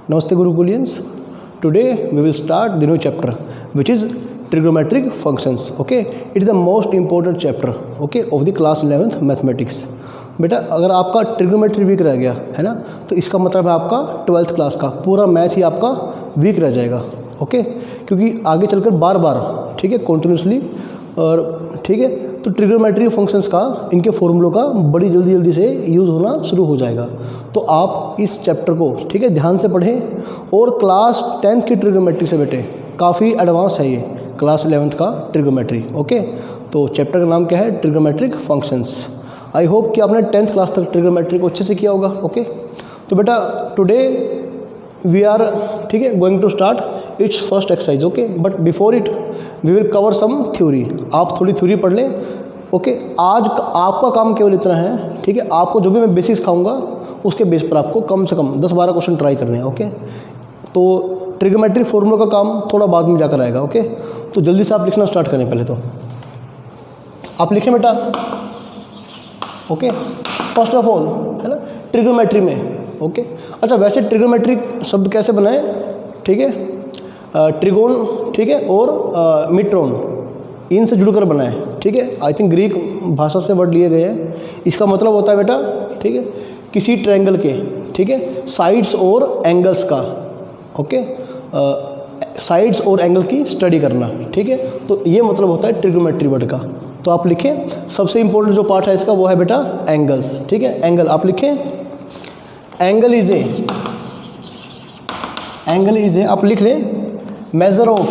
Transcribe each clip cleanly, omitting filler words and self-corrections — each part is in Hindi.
Namaste Gurukulians. Today we will start the new chapter which is trigonometric functions. Okay, it is the most important chapter of the class 11th mathematics. बेटा अगर आपका ट्रिग्नोमेट्री वीक रह गया है ना, तो इसका मतलब है आपका 12th क्लास का पूरा मैथ ही आपका वीक रह जाएगा. ओके, क्योंकि आगे चलकर बार बार कंटिन्यूसली और तो ट्रिग्नोमेट्री फंक्शंस का इनके फॉर्मूलों का बड़ी जल्दी से यूज़ होना शुरू हो जाएगा. तो आप इस चैप्टर को ध्यान से पढ़ें और क्लास 10th की ट्रिग्नोमेट्री से बेटे काफ़ी एडवांस है ये क्लास 11th का ट्रिग्नोमेट्री. ओके, तो चैप्टर का नाम क्या है? Trigonometric functions. आई होप कि आपने 10th क्लास तक ट्रिग्नोमेट्री को अच्छे से किया होगा. ओके, तो बेटा today we are going to start its first exercise. Okay, but before it we will cover some theory. आप थोड़ी थ्योरी पढ़ लें. ओके, आज आपका काम केवल इतना है, आपको जो भी मैं बेसिक्स सिखाऊंगा उसके बेस पर आपको कम से कम 10-12 क्वेश्चन ट्राई करने हैं. ओके, तो ट्रिग्नोमेट्रिक फॉर्मूला का काम थोड़ा बाद में जाकर आएगा. ओके, तो जल्दी से आप लिखना स्टार्ट करें. पहले तो आप लिखें बेटा. ओके, फर्स्ट ऑफ ऑल है ना ट्रिग्नोमेट्री में. ओके, अच्छा वैसे ट्रिग्नोमेट्रिक शब्द कैसे बनाए? ट्रिगोन और मिट्रोन इनसे जुड़कर बनाए. आई थिंक ग्रीक भाषा से वर्ड लिए गए हैं. इसका मतलब होता है बेटा किसी ट्रायंगल के साइड्स और एंगल्स का. ओके, साइड्स और एंगल की स्टडी करना. तो ये मतलब होता है ट्रिग्नोमेट्री वर्ड का. तो आप लिखें सबसे इंपॉर्टेंट जो पार्ट है इसका वो है बेटा एंगल्स. एंगल आप लिखें. एंगल इज ए आप लिख लें मेजर ऑफ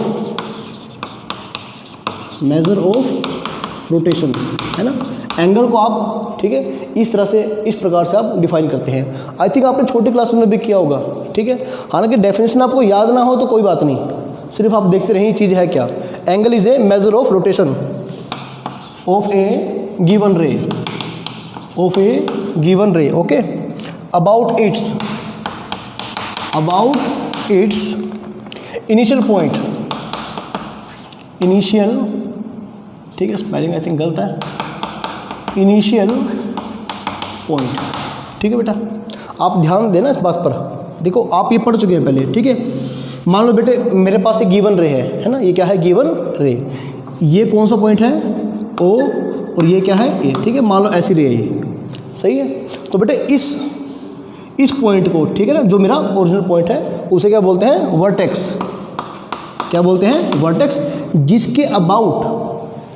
रोटेशन है ना. एंगल को आप इस तरह से इस प्रकार से आप डिफाइन करते हैं. आई थिंक आपने छोटी क्लास में भी किया होगा. हालांकि डेफिनेशन आपको याद ना हो तो कोई बात नहीं, सिर्फ आप देखते रहिए चीज़ है क्या. Angle is a measure of rotation of a given ray. Okay, about its initial point. Spelling I think गलत है. Initial point. बेटा आप ध्यान देना इस बात पर. देखो आप ये पढ़ चुके हैं पहले. मान लो बेटे मेरे पास एक गिवन रे है ना. ये क्या है? गिवन रे. ये कौन सा पॉइंट है? ओ. और ये क्या है? ए. मान लो ऐसी रे है ये. सही है. तो बेटे इस पॉइंट को ना जो मेरा ओरिजिनल पॉइंट है उसे क्या बोलते हैं? वर्टेक्स. क्या बोलते हैं? वर्टेक्स.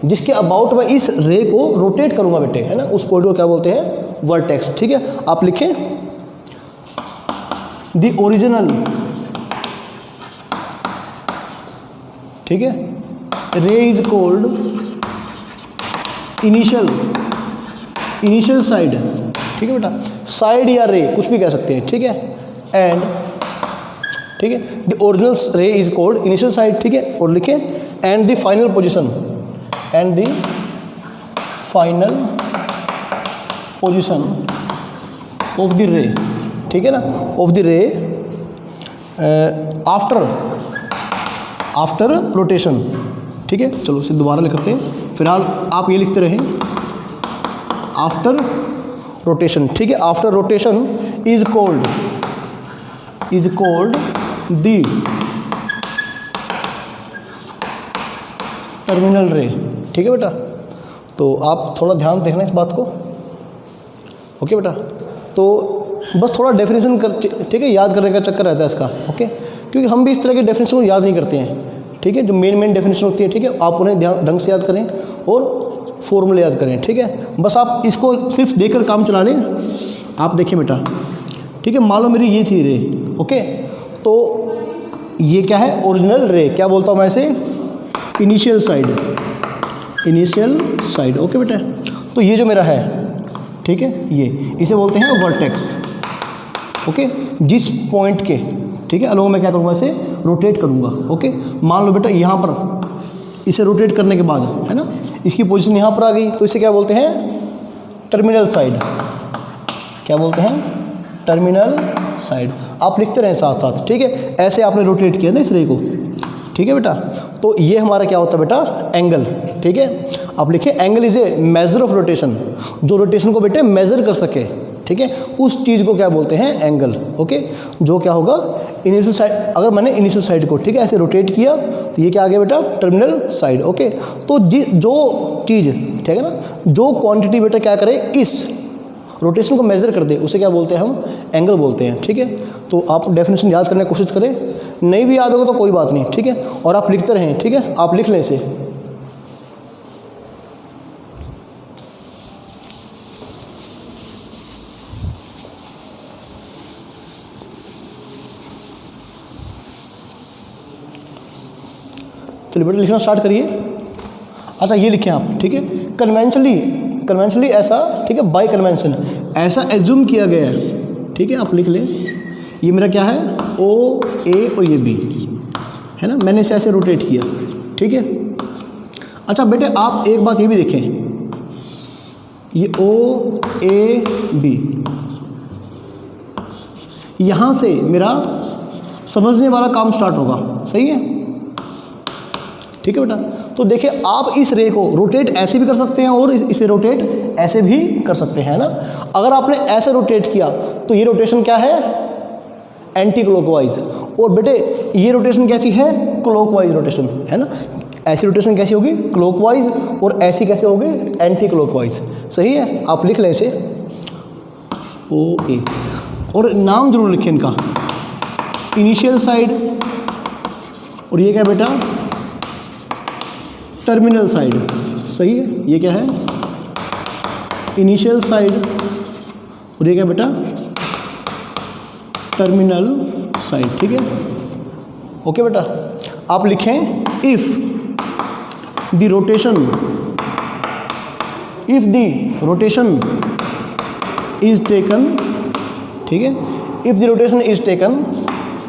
जिसके अबाउट मैं इस रे को रोटेट करूंगा बेटे है ना, उस पॉइंट को क्या बोलते हैं? वर्टेक्स. आप लिखें the original ray is called initial side. बेटा साइड या रे कुछ भी कह सकते हैं. And the original ray is called initial side. और लिखें and the final position of the ray. ना of the ray after rotation. चलो इसे दोबारा लिखते हैं. फिलहाल आप ये लिखते रहें after rotation. After rotation is cold the terminal रे. बेटा तो आप थोड़ा ध्यान देखना इस बात को. ओके बेटा, तो बस थोड़ा डेफिनेशन कर याद करने का चक्कर रहता है इसका. ओके, क्योंकि हम भी इस तरह के डेफिनेशन को याद नहीं करते हैं. जो मेन डेफिनेशन होती है आप उन्हें ढंग से याद करें और फॉर्मूले याद करें. बस आप इसको सिर्फ देखकर काम चला लें. आप देखिए बेटा. मान लो मेरी ये थी रे. ओके, तो ये क्या है? ओरिजिनल रे. क्या बोलता हूँ मैं इसे? Initial side. ओके बेटा, तो ये जो मेरा है ये इसे बोलते हैं वर्टेक्स. ओके, जिस पॉइंट के अलोंग मैं क्या करूँगा? इसे रोटेट करूँगा. ओके, मान लो बेटा यहाँ पर इसे रोटेट करने के बाद है ना इसकी पोजीशन यहाँ पर आ गई, तो इसे क्या बोलते हैं? Terminal side. क्या बोलते हैं? Terminal side. आप लिखते रहें साथ साथ. ऐसे आपने रोटेट किया ना इस रे को. बेटा, तो ये हमारा क्या होता है बेटा? एंगल. आप लिखिए angle is a measure of rotation. जो रोटेशन को बेटे मेजर कर सके. ठीक है, उस चीज़ को क्या बोलते हैं, एंगल। ओके, जो क्या होगा इनिशियल साइड, अगर मैंने इनिशियल साइड को ठीक है ऐसे रोटेट किया तो ये क्या आ गया बेटा, टर्मिनल साइड। ओके, तो जो चीज़ ठीक है ना, जो क्वांटिटी बेटा क्या करे इस रोटेशन को मेजर कर दे, उसे क्या बोलते हैं हम, एंगल बोलते हैं। ठीक है, तो आप डेफिनेशन याद करने की कोशिश करें, नहीं भी याद होगा तो कोई बात नहीं, ठीक है, और आप लिखते रहें। ठीक है, आप लिख लें इसे। चलिए बेटा लिखना स्टार्ट करिए। अच्छा ये लिखें आप, ठीक है, कन्वेंशनली ऐसा, ठीक है, बाय कन्वेंशन ऐसा एज्यूम किया गया है। ठीक है, आप लिख लें, ये मेरा क्या है, ओ ए और ये बी है ना, मैंने इसे ऐसे रोटेट किया। ठीक है, अच्छा बेटे आप एक बात ये भी देखें, ये ओ ए बी, यहाँ से मेरा समझने वाला काम स्टार्ट होगा। सही है, ठीक है बेटा। तो देखिए आप इस रे को रोटेट ऐसे भी कर सकते हैं और इसे रोटेट ऐसे भी कर सकते हैं ना। अगर आपने ऐसे रोटेट किया तो ये रोटेशन क्या है, एंटी क्लॉकवाइज, और बेटे ये रोटेशन कैसी है, क्लॉकवाइज रोटेशन है ना। ऐसी रोटेशन कैसी होगी, क्लॉकवाइज, और ऐसी कैसे होगी, एंटी क्लॉकवाइज। सही है, आप लिख लें इसे ओ ए, और नाम जरूर लिखें इनका, इनिशियल साइड, और ये क्या बेटा, टर्मिनल साइड। सही है, ये क्या है, इनिशियल साइड, और ये क्या बेटा, टर्मिनल साइड। ठीक है, ओके बेटा। आप लिखें if the rotation is taken, ठीक है, if the rotation is taken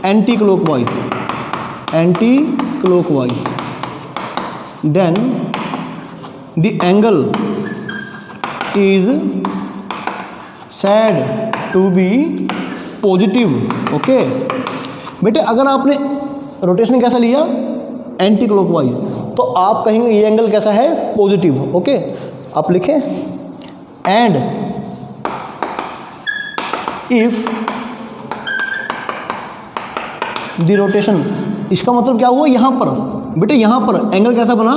anti clockwise, then the angle is said to be positive। Okay बेटे, अगर आपने रोटेशन कैसा लिया, एंटी क्लॉकवाइज, तो आप कहेंगे ये एंगल कैसा है, पॉजिटिव। ओके, आप लिखें एंड इफ द रोटेशन, इसका मतलब क्या हुआ, यहाँ पर बेटे, यहाँ पर एंगल कैसा बना,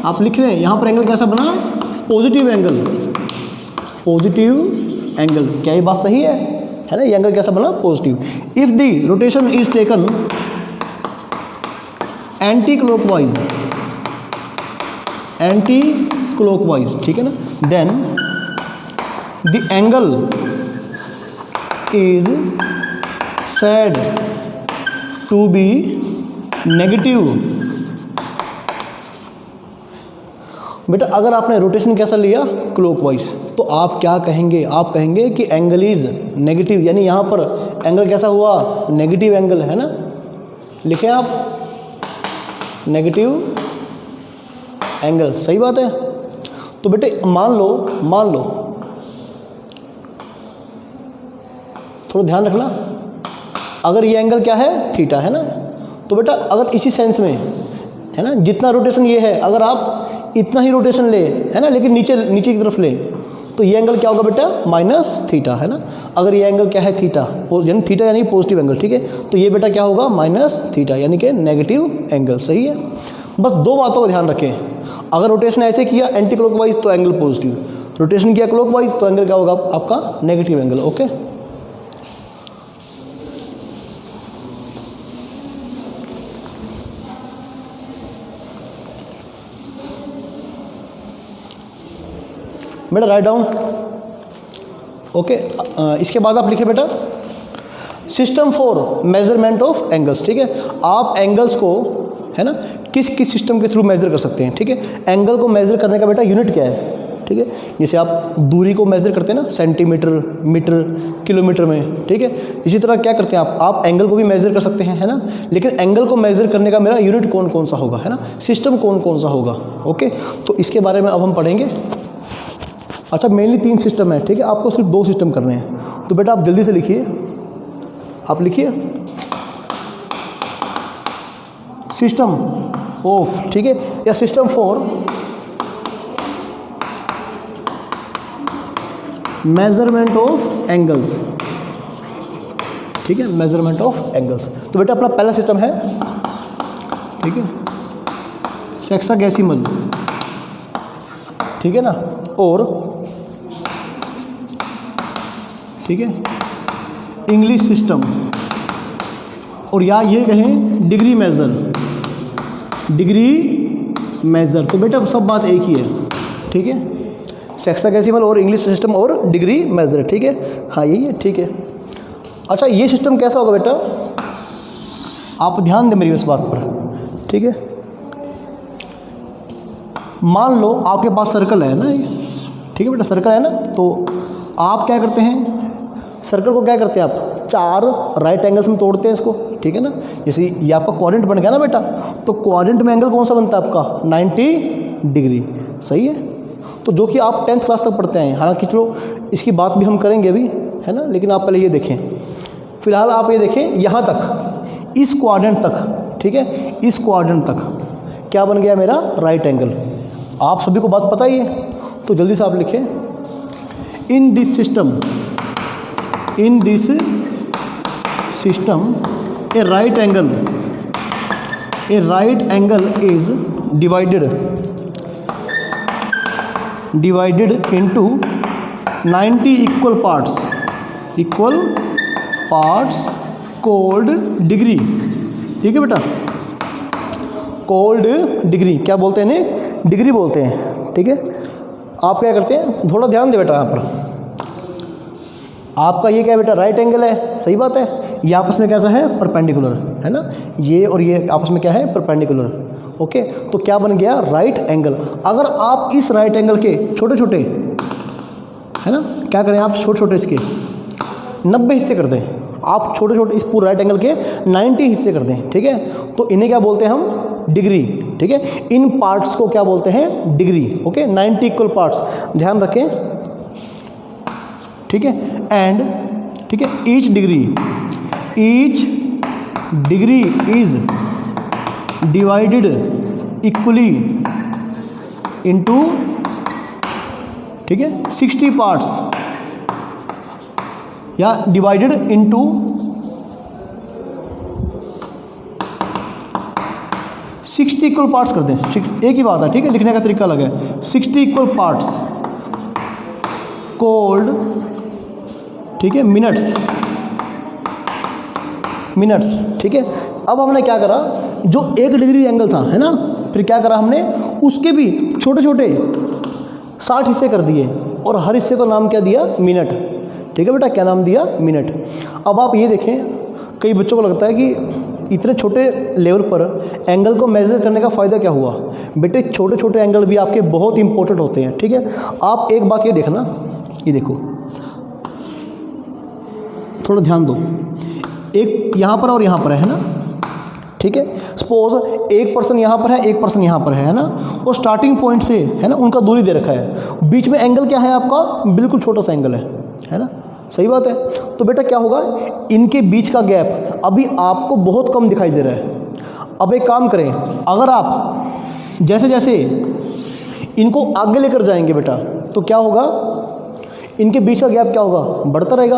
आप लिख रहे हैं, यहाँ पर एंगल कैसा बना, पॉजिटिव एंगल। क्या ये बात सही है ना, ये एंगल कैसा बना, positive. If the rotation is taken anti clockwise, ठीक है ना, then the angle is said to be negative. बेटा अगर आपने रोटेशन कैसा लिया, क्लॉकवाइज, तो आप क्या कहेंगे, आप कहेंगे कि एंगल इज नेगेटिव, यानी यहाँ पर एंगल कैसा हुआ, नेगेटिव एंगल है ना। लिखें आप नेगेटिव एंगल। सही बात है। तो बेटे मान लो थोड़ा ध्यान रखना, अगर ये एंगल क्या है, थीटा है ना, तो बेटा अगर इसी सेंस में है ना, जितना रोटेशन ये है, अगर आप इतना ही रोटेशन ले है ना, लेकिन नीचे की तरफ ले, तो ये एंगल क्या होगा बेटा, माइनस थीटा है ना। अगर ये एंगल क्या है, थीटा, यानी थीटा यानी पॉजिटिव एंगल, ठीक है, तो ये बेटा क्या होगा, माइनस थीटा, यानी कि नेगेटिव एंगल। सही है, बस दो बातों का ध्यान रखें, अगर रोटेशन ऐसे किया एंटी क्लॉकवाइज तो एंगल पॉजिटिव, रोटेशन किया क्लॉकवाइज तो एंगल क्या होगा आपका, नेगेटिव एंगल। ओके, बेटा राइट डाउन। ओके, इसके बाद आप लिखे बेटा system for measurement of angles. ठीक है, आप एंगल्स को है ना किस सिस्टम के थ्रू मेजर कर सकते हैं। ठीक है, एंगल को मेजर करने का बेटा यूनिट क्या है। ठीक है, जैसे आप दूरी को मेजर करते हैं ना, सेंटीमीटर, मीटर, किलोमीटर में। ठीक है, इसी तरह क्या करते हैं आप एंगल को भी मेजर कर सकते हैं, है ना, लेकिन एंगल को मेजर करने का मेरा यूनिट कौन कौन सा होगा, है ना, सिस्टम कौन कौन सा होगा। ओके, तो इसके बारे में अब हम पढ़ेंगे। अच्छा, मेनली 3 सिस्टम है। ठीक है, आपको सिर्फ 2 सिस्टम करने हैं, तो बेटा आप जल्दी से लिखिए, आप लिखिए सिस्टम ऑफ, ठीक है, या system for measurement of angles, ठीक है, मेजरमेंट ऑफ एंगल्स। तो बेटा अपना पहला सिस्टम है, ठीक है, सेक्सागेसिमल, ठीक है ना, और ठीक है इंग्लिश सिस्टम, और या ये कहें डिग्री मेजर, डिग्री मेजर। तो बेटा सब बात एक ही है, ठीक है, सेक्सागेसिमल और इंग्लिश सिस्टम और डिग्री मेजर, ठीक है, हाँ यही है, ठीक है। अच्छा ये सिस्टम कैसा होगा बेटा, आप ध्यान दें मेरी इस बात पर, ठीक है। मान लो आपके पास सर्कल है ना ये, ठीक है बेटा, सर्कल है ना, तो आप क्या करते हैं, सर्कल को क्या करते हैं आप, 4 राइट एंगल्स में तोड़ते हैं इसको, ठीक है ना। जैसे ये आपका क्वाड्रेंट बन गया ना बेटा, तो क्वाड्रेंट में एंगल कौन सा बनता है आपका, 90 डिग्री, सही है। तो जो कि आप 10th क्लास तक पढ़ते हैं, हालांकि चलो इसकी बात भी हम करेंगे अभी, है ना, लेकिन आप पहले ये देखें, फिलहाल आप ये देखें यहाँ तक, इस क्वाड्रेंट तक, ठीक है, इस क्वाड्रेंट तक क्या बन गया मेरा, राइट एंगल। आप सभी को बात पता ही है, तो जल्दी से आप लिखें, in this system, in this system A right angle is divided into 90 equal parts called degree, ठीक है बेटा, called degree, क्या बोलते हैं इन्हें, डिग्री बोलते हैं, ठीक है। आप क्या करते हैं, थोड़ा ध्यान दे बेटा, यहाँ पर आपका ये क्या है बेटा, राइट एंगल है, सही बात है, ये आपस में कैसा है, परपेंडिकुलर, है ना, ये और ये आपस में क्या है, परपेंडिकुलर, ओके। तो क्या बन गया, राइट एंगल। अगर आप इस राइट एंगल के छोटे छोटे, है ना, क्या करें आप, छोटे छोटे इसके 90 हिस्से कर दें, आप छोटे छोटे इस पूरे राइट एंगल के 90 हिस्से कर दें, ठीक है, तो इन्हें क्या बोलते हैं हम, डिग्री, ठीक है। इन पार्ट्स को क्या बोलते हैं, डिग्री, ओके, 90 इक्वल पार्ट्स, ध्यान रखें, ठीक है। एंड ठीक है, each degree is divided equally into, ठीक है, 60 पार्ट्स, या डिवाइडेड इनटू 60 इक्वल पार्ट्स कर दें, एक ही बात है, ठीक है, लिखने का तरीका अलग है। 60 इक्वल पार्ट्स कोल्ड, ठीक है, मिनट्स, ठीक है। अब हमने क्या करा, जो 1 डिग्री एंगल था, है ना, फिर क्या करा हमने, उसके भी छोटे छोटे 60 हिस्से कर दिए, और हर हिस्से का नाम क्या दिया, मिनट, ठीक है बेटा, क्या नाम दिया, मिनट। अब आप ये देखें, कई बच्चों को लगता है कि इतने छोटे लेवल पर एंगल को मेज़र करने का फ़ायदा क्या हुआ। बेटे छोटे छोटे एंगल भी आपके बहुत इंपॉर्टेंट होते हैं, ठीक है। आप एक बात ये देखना, ये देखो, थोड़ा ध्यान दो, एक यहाँ पर और यहाँ पर है ना, ठीक है। सपोज एक पर्सन यहाँ पर है, एक पर्सन यहाँ पर है ना, और स्टार्टिंग पॉइंट से, है ना, उनका दूरी दे रखा है, बीच में एंगल क्या है आपका, बिल्कुल छोटा सा एंगल है ना, सही बात है। तो बेटा क्या होगा, इनके बीच का गैप अभी आपको बहुत कम दिखाई दे रहा है। अब एक काम करें, अगर आप जैसे जैसे इनको आगे लेकर जाएंगे बेटा, तो क्या होगा, इनके बीच का गैप क्या होगा, बढ़ता रहेगा।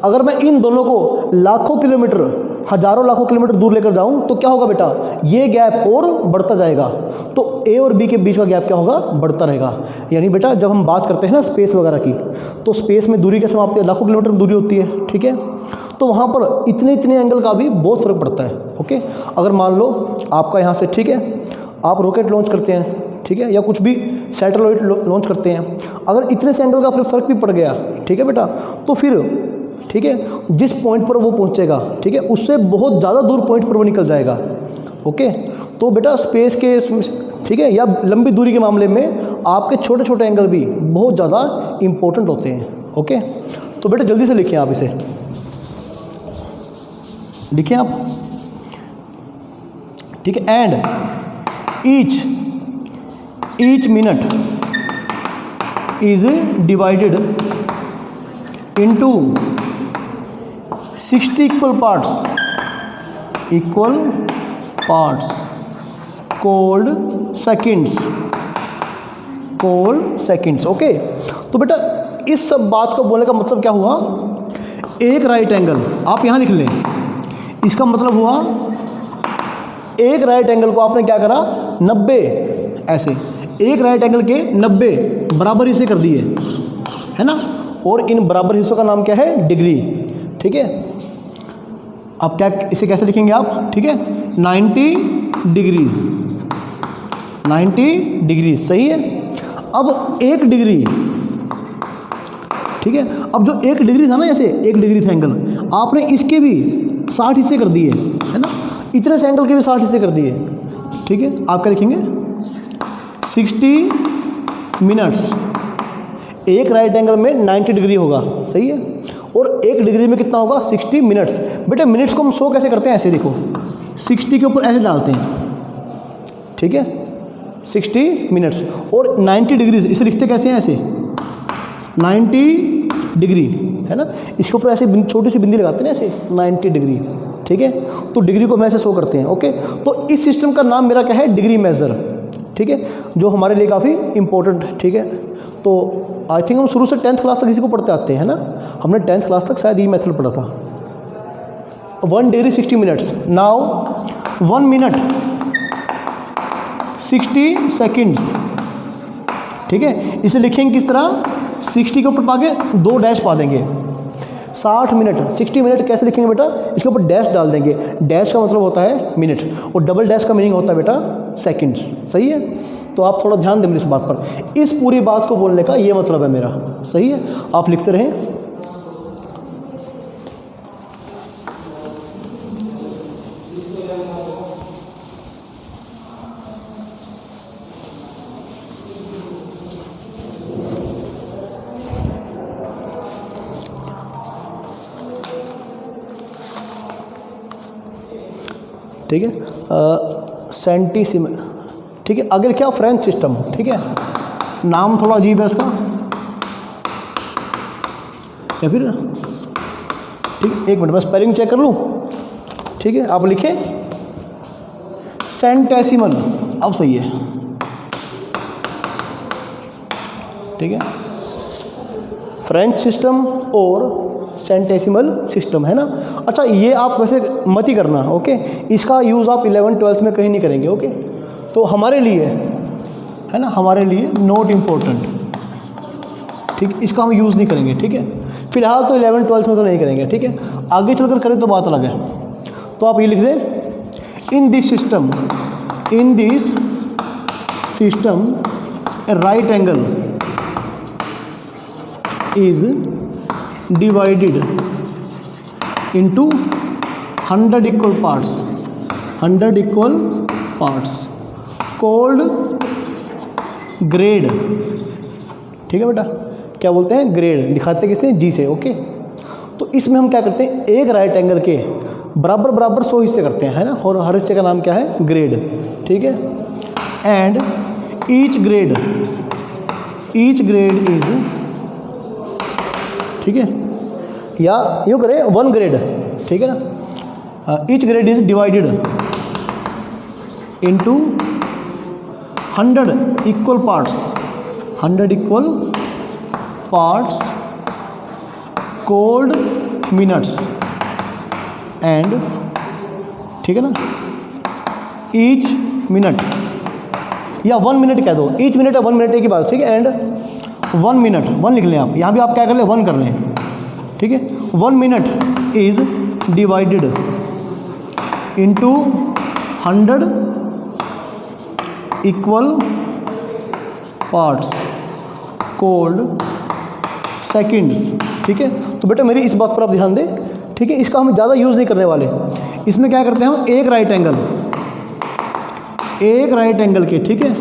अगर मैं इन दोनों को लाखों किलोमीटर, हजारों लाखों किलोमीटर दूर लेकर जाऊं, तो क्या होगा बेटा, ये गैप और बढ़ता जाएगा। तो ए और बी के बीच का गैप क्या होगा, बढ़ता रहेगा। यानी बेटा जब हम बात करते हैं ना स्पेस वगैरह की, तो स्पेस में दूरी कैसे मापते हैं, लाखों किलोमीटर में दूरी होती है, ठीक है। तो वहाँ पर इतने इतने एंगल का भी बहुत फ़र्क पड़ता है, ओके। अगर मान लो आपका यहाँ से, ठीक है, आप रॉकेट लॉन्च करते हैं, ठीक है, या कुछ भी सैटेलाइट लॉन्च करते हैं, अगर इतने से एंगल का फिर फ़र्क भी पड़ गया, ठीक है बेटा, तो फिर, ठीक है, जिस पॉइंट पर वो पहुंचेगा, ठीक है, उससे बहुत ज़्यादा दूर पॉइंट पर वो निकल जाएगा, ओके। तो बेटा स्पेस के, ठीक है, या लंबी दूरी के मामले में आपके छोटे छोटे एंगल भी बहुत ज़्यादा इम्पोर्टेंट होते हैं, ओके। तो बेटा जल्दी से लिखिए, आप इसे लिखिए आप, ठीक है। And each minute is divided into 60 equal parts called seconds, cold seconds. Okay, तो बेटा इस सब बात को बोलने का मतलब क्या हुआ, एक राइट एंगल आप यहाँ लिख लें, इसका मतलब हुआ एक राइट एंगल को आपने क्या करा 90, ऐसे एक राइट एंगल के 90 बराबर हिस्से कर दिए, है ना, और इन बराबर हिस्सों का नाम क्या है, डिग्री। ठीक है, अब क्या इसे कैसे लिखेंगे आप, ठीक है, 90 डिग्रीज, 90 डिग्री, सही है। अब एक डिग्री, ठीक है, अब जो एक डिग्री था ना, जैसे एक डिग्री था एंगल, आपने इसके भी 60 हिस्से कर दिए, है ना, इतने से एंगल के भी 60 हिस्से कर दिए। ठीक है, आप क्या लिखेंगे 60 मिनट्स, एक राइट एंगल में 90 डिग्री होगा, सही है, और एक डिग्री में कितना होगा 60 मिनट्स। बेटा मिनट्स को हम शो कैसे करते हैं, ऐसे देखो 60 के ऊपर ऐसे डालते हैं, ठीक है, 60 मिनट्स, और 90 डिग्री इसे लिखते कैसे हैं, ऐसे 90 डिग्री, है ना, इसके ऊपर ऐसे छोटी सी बिंदी लगाते हैं ऐसे 90 डिग्री। ठीक है, तो डिग्री को हम ऐसे शो करते हैं। ओके, तो इस सिस्टम का नाम मेरा क्या है, डिग्री मेजर। ठीक है, जो हमारे लिए काफ़ी इंपॉर्टेंट है। ठीक है, तो आई थिंक हम शुरू से 10th क्लास तक इसी को पढ़ते आते हैं, है ना, हमने 10th क्लास तक शायद ये मेथड पढ़ा था। 1 degree 60 minutes, now 1 minute 60 seconds. ठीक है, इसे लिखेंगे किस तरह, 60 के ऊपर पाके 2 डैश पा देंगे, 60 मिनट, 60 मिनट कैसे लिखेंगे बेटा, इसके ऊपर डैश डाल देंगे, डैश का मतलब होता है मिनट, और डबल डैश का मीनिंग होता है बेटा सेकंड्स। सही है, तो आप थोड़ा ध्यान दें मेरी इस बात पर, इस पूरी बात को बोलने का ये मतलब है मेरा। सही है, आप लिखते रहें। ठीक है, सेंटीसीम, ठीक है, आगे क्या फ्रेंच सिस्टम। ठीक है, नाम थोड़ा अजीब है इसका, या फिर ठीक है, एक मिनट मैं स्पेलिंग चेक कर लूँ। ठीक है, आप लिखें सेंटेसिमल, अब सही है। ठीक है, फ्रेंच सिस्टम और सेंटेसिमल सिस्टम, है ना। अच्छा, ये आप वैसे मत ही करना, ओके, इसका यूज़ आप 11th 12th में कहीं नहीं करेंगे। ओके, तो हमारे लिए, है ना, हमारे लिए नॉट इम्पोर्टेंट। ठीक, इसका हम यूज़ नहीं करेंगे। ठीक है, फिलहाल तो 11th 12th में तो नहीं करेंगे। ठीक है, आगे चलकर करें तो बात अलग है। तो आप ये लिख दें, in this system, in this system A right angle is divided into 100 equal parts, 100 equal parts called grade। ठीक है बेटा, क्या बोलते हैं, ग्रेड, दिखाते किससे, जी से। ओके, तो इसमें हम क्या करते हैं, एक राइट एंगल के बराबर बराबर 100 हिस्से करते हैं, है ना, और हर हिस्से का नाम क्या है, ग्रेड। ठीक है, एंड ईच ग्रेड इज, ठीक है, या यूँ करें 1 ग्रेड। ठीक है ना, each grade is divided into 100 equal parts, 100 equal parts called minutes, and, ठीक है ना, ईच मिनट, या 1 मिनट कह दो, ईच मिनट या 1 मिनट एक ही बात। ठीक है, एंड 1 मिनट, 1 लिख लें आप, यहाँ भी आप क्या कर लें, 1 कर लें। ठीक है, 1 minute is divided into 100 equal parts called seconds. ठीक है, तो बेटा मेरी इस बात पर आप ध्यान दें। ठीक है, इसका हम ज़्यादा यूज़ नहीं करने वाले। इसमें क्या करते हैं हम, एक राइट एंगल के, ठीक है,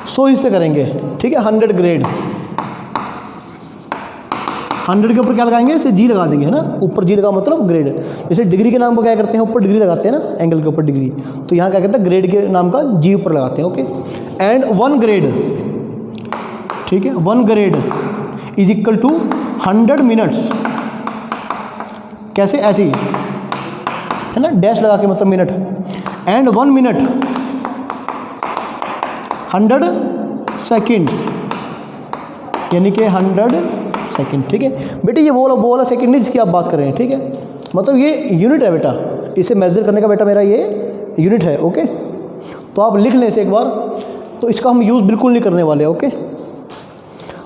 100 हिस्से करेंगे। ठीक है, 100 ग्रेड्स, 100 के ऊपर क्या लगाएंगे, इसे जी लगा देंगे, है ना, ऊपर जी लगा मतलब ग्रेड। जैसे डिग्री के नाम पर क्या करते हैं, ऊपर डिग्री लगाते हैं ना, एंगल के ऊपर डिग्री, तो यहाँ क्या करते हैं, ग्रेड के नाम का जी ऊपर लगाते हैं। ओके, एंड 1 ग्रेड, ठीक है, 1 grade is equal to 100 minutes. कैसे, ऐसे ही, है ना, डैश लगा के मतलब मिनट, एंड 1 मिनट 100 सेकेंड्स, यानी कि 100 सेकेंड। ठीक है बेटे, ये वो वाला सेकेंड नहीं जिसकी आप बात कर रहे हैं। ठीक है, मतलब ये यूनिट है बेटा, इसे मेजर करने का बेटा मेरा ये यूनिट है। ओके, तो आप लिख लें इसे एक बार, तो इसका हम यूज़ बिल्कुल नहीं करने वाले। ओके,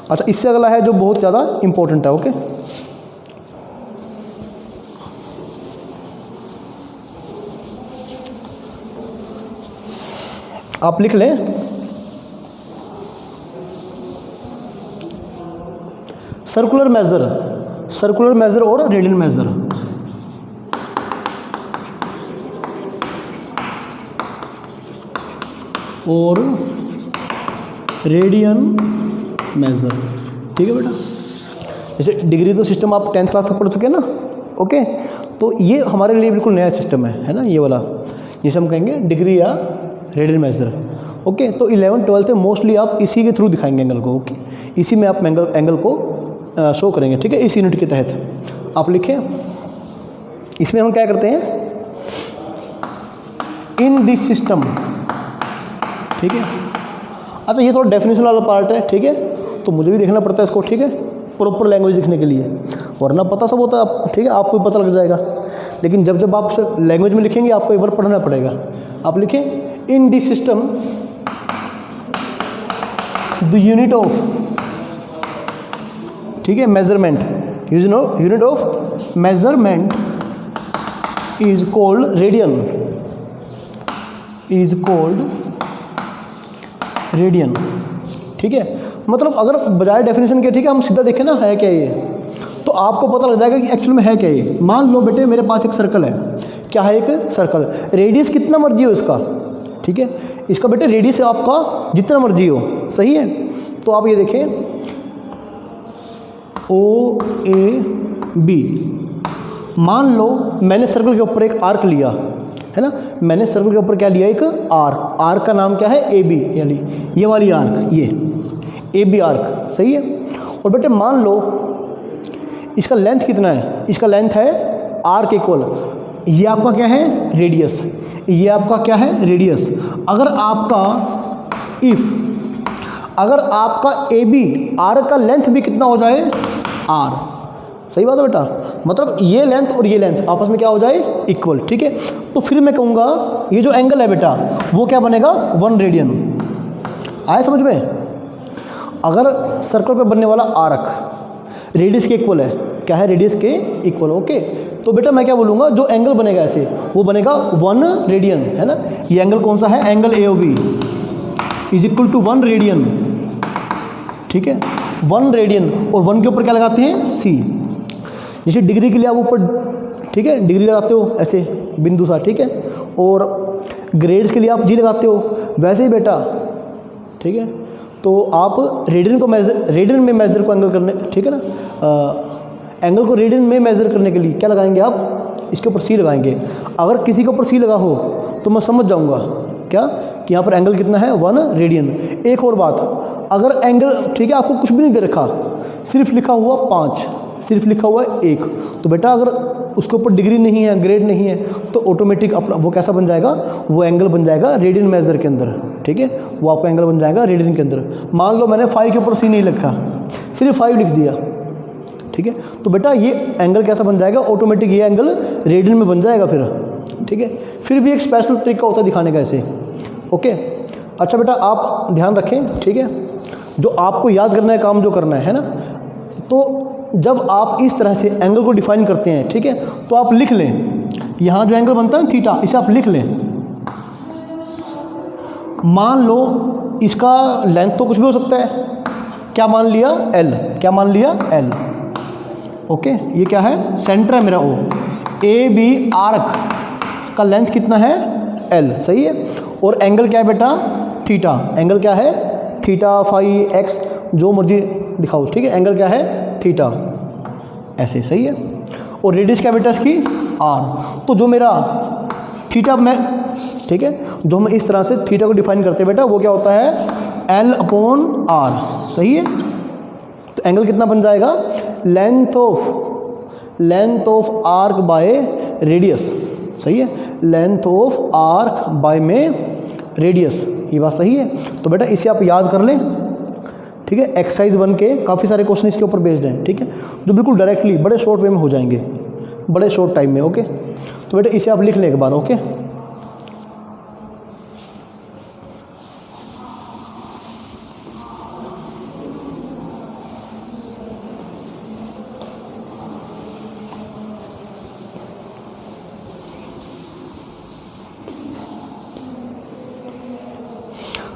अच्छा इससे अगला है जो बहुत ज़्यादा इम्पोर्टेंट है। ओके, आप लिख लें सर्कुलर मेजर और रेडियल मेजर। और रेडियन मेजर। ठीक है बेटा, जैसे डिग्री तो सिस्टम आप 10th क्लास तक पढ़ चुके हैं ना। ओके, तो ये हमारे लिए बिल्कुल नया सिस्टम है ना, ये वाला जिसे हम कहेंगे डिग्री या रेडियन मेजर। ओके, तो 11th 12th में मोस्टली आप इसी के थ्रू दिखाएंगे एंगल को। ओके, इसी में आप एंगल को शो करेंगे। ठीक है, इस यूनिट के तहत आप लिखें, इसमें हम क्या करते हैं, इन दिस सिस्टम। ठीक है, अच्छा ये थोड़ा डेफिनेशन वाला पार्ट है। ठीक है, तो मुझे भी देखना पड़ता है इसको। ठीक है, प्रॉपर लैंग्वेज लिखने के लिए, वरना पता सब होता है आप। ठीक है, आपको भी पता लग जाएगा, लेकिन जब आप लैंग्वेज में लिखेंगे आपको एक बार पढ़ना पड़ेगा। आप लिखें, in this system the unit of, ठीक है, measurement, unit of measurement is called radian, radian. ठीक है, मतलब अगर बजाय डेफिनेशन के, ठीक है, हम सीधा देखें ना है क्या ये, तो आपको पता लग जाएगा कि एक्चुअल में है क्या ये। मान लो बेटे मेरे पास एक सर्कल है, क्या है, एक सर्कल, रेडियस कितना मर्जी हो इसका। ठीक है, इसका बेटे रेडियस आपका जितना मर्जी हो, सही है। तो आप ये देखें, OAB, मान लो मैंने सर्कल के ऊपर एक आर्क लिया है ना, मैंने सर्कल के ऊपर क्या लिया, एक आर्क का नाम क्या है, AB, यानी ये वाली आर्क, ये AB आर्क, सही है। और बेटे मान लो इसका लेंथ कितना है, इसका लेंथ है आर्क इक्वल, ये आपका क्या है, रेडियस, ये आपका क्या है, रेडियस। अगर आपका AB आर्क का लेंथ भी कितना हो जाए, R, सही बात है बेटा, मतलब ये लेंथ और ये लेंथ आपस में क्या हो जाए, इक्वल। ठीक है, तो फिर मैं कहूँगा ये जो एंगल है बेटा वो क्या बनेगा, 1 रेडियन। आया समझ में? अगर सर्कल पे बनने वाला आर्क रेडियस के इक्वल है, क्या है, रेडियस के इक्वल। ओके, तो बेटा मैं क्या बोलूँगा, जो एंगल बनेगा ऐसे वो बनेगा 1 रेडियन, है ना। ये एंगल कौन सा है, angle AOB is equal to 1 radian. ठीक है, 1 रेडियन, और 1 के ऊपर क्या लगाते हैं, C। जैसे डिग्री के लिए आप ऊपर, ठीक है, डिग्री लगाते हो ऐसे बिंदु सा, ठीक है, और ग्रेड्स के लिए आप G लगाते हो, वैसे ही बेटा, ठीक है। तो आप रेडियन में मेजर को एंगल करने, ठीक है ना, एंगल को रेडियन में मेजर करने के लिए क्या लगाएंगे आप, इसके ऊपर C लगाएंगे। अगर किसी के ऊपर C लगा हो तो मैं समझ जाऊंगा क्या कि यहाँ पर एंगल कितना है, 1 रेडियन। एक और बात, अगर एंगल, ठीक है, आपको कुछ भी नहीं दे रखा, सिर्फ लिखा हुआ 5, सिर्फ लिखा हुआ 1, तो बेटा अगर उसके ऊपर डिग्री नहीं है, ग्रेड नहीं है, तो ऑटोमेटिक अपना वो कैसा बन जाएगा, वो एंगल बन जाएगा रेडियन मेजर के अंदर। ठीक है, वो आपका एंगल बन जाएगा रेडियन के अंदर। मान लो मैंने 5 के ऊपर C नहीं लिखा, सिर्फ 5 लिख दिया, ठीक है, तो बेटा ये एंगल कैसा बन जाएगा, ऑटोमेटिक ये एंगल रेडियन में बन जाएगा फिर। ठीक है, फिर भी एक स्पेशल तरीका होता है दिखाने का ऐसे। ओके, अच्छा बेटा आप ध्यान रखें, ठीक है, जो आपको याद करना है, काम जो करना है ना, तो जब आप इस तरह से एंगल को डिफाइन करते हैं, ठीक है, तो आप लिख लें, यहाँ जो एंगल बनता है ना थीटा, इसे आप लिख लें। मान लो इसका लेंथ तो कुछ भी हो सकता है, क्या मान लिया, L, क्या मान लिया, L। ओके, ये क्या है, सेंटर है मेरा O, AB आर्क का लेंथ कितना है, L, सही है। और एंगल क्या है बेटा, थीटा, एंगल क्या है, थीटा, फाई, एक्स, जो मर्जी दिखाओ, ठीक है, एंगल क्या है, थीटा, ऐसे, सही है। और रेडियस क्या बेटा इसकी, R। तो जो मेरा थीटा में, ठीक है, जो हम इस तरह से थीटा को डिफाइन करते हैं बेटा, वो क्या होता है, L/R, सही है। तो एंगल कितना बन जाएगा, length of arc by radius, सही है, लेंथ ऑफ आर्क बाय में रेडियस। ये बात सही है। तो बेटा इसे आप याद कर लें, ठीक है। एक्सरसाइज 1 के काफ़ी सारे क्वेश्चन इसके ऊपर बेस्ड हैं, ठीक है, जो बिल्कुल डायरेक्टली बड़े शॉर्ट वे में हो जाएंगे, बड़े शॉर्ट टाइम में, ओके। तो बेटा इसे आप लिख लें एक बार, ओके।